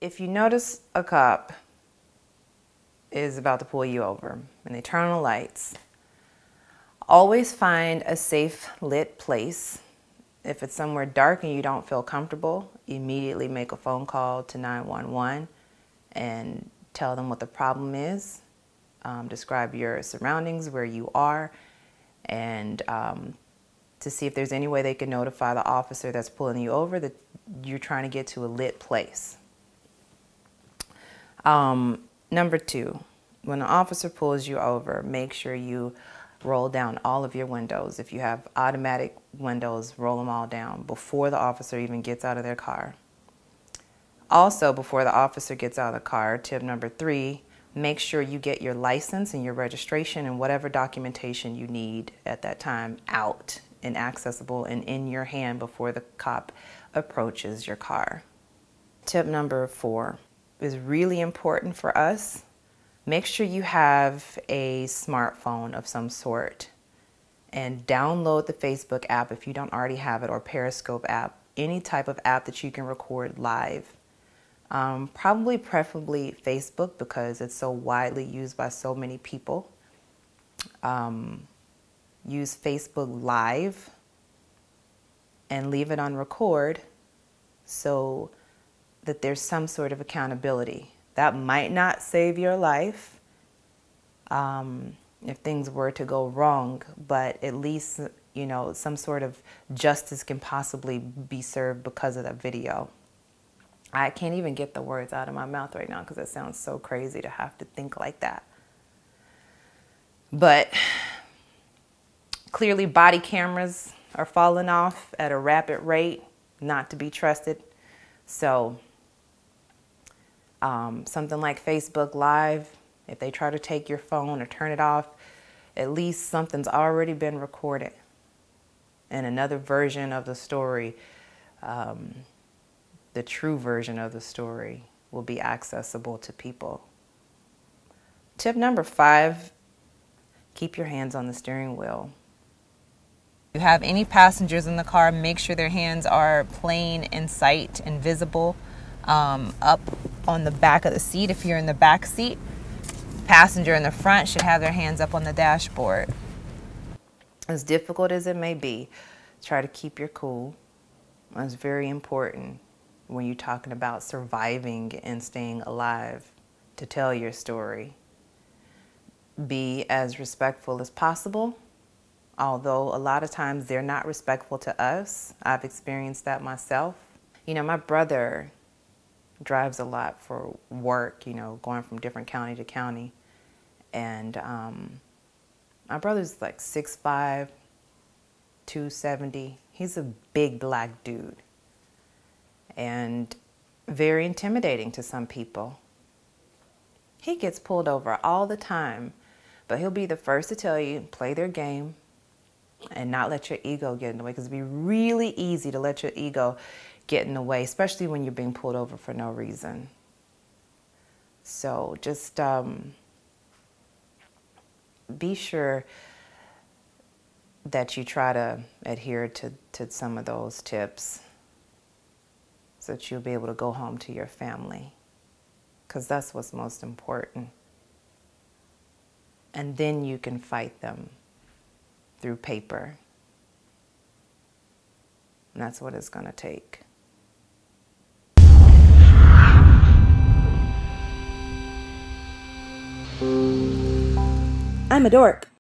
If you notice a cop is about to pull you over and they turn on the lights, always find a safe lit place. If it's somewhere dark and you don't feel comfortable, immediately make a phone call to 911 and tell them what the problem is. Describe your surroundings, where you are, and to see if there's any way they can notify the officer that's pulling you over that you're trying to get to a lit place. Number 2, when the officer pulls you over, make sure you roll down all of your windows. If you have automatic windows, roll them all down before the officer even gets out of their car. Also, before the officer gets out of the car, tip number 3, make sure you get your license and your registration and whatever documentation you need at that time out and accessible and in your hand before the cop approaches your car. Tip number 4 is really important for us. Make sure you have a smartphone of some sort and download the Facebook app if you don't already have it, or Periscope app, any type of app that you can record live. Preferably Facebook because it's so widely used by so many people. Use Facebook Live and leave it on record so that there's some sort of accountability. That might not save your life if things were to go wrong, but at least, you know, some sort of justice can possibly be served because of that video. I can't even get the words out of my mouth right now because it sounds so crazy to have to think like that. But clearly body cameras are falling off at a rapid rate, not to be trusted. So something like Facebook Live, if they try to take your phone or turn it off, at least something's already been recorded. And another version of the story, the true version of the story, will be accessible to people. Tip number 5, keep your hands on the steering wheel. If you have any passengers in the car, make sure their hands are plain in sight and visible up on the back of the seat. If you're in the back seat, passenger in the front should have their hands up on the dashboard. As difficult as it may be, try to keep your cool. It's very important when you're talking about surviving and staying alive to tell your story. Be as respectful as possible, although a lot of times they're not respectful to us. I've experienced that myself. You know, my brother drives a lot for work, you know, going from different county to county. And my brother's like 6'5", 270. He's a big black dude and very intimidating to some people. He gets pulled over all the time, but he'll be the first to tell you, play their game and not let your ego get in the way, because it'd be really easy to let your ego get in the way, especially when you're being pulled over for no reason. So just be sure that you try to adhere to some of those tips so that you'll be able to go home to your family, because that's what's most important. And then you can fight them through paper. And that's what it's going to take. I'm a dork.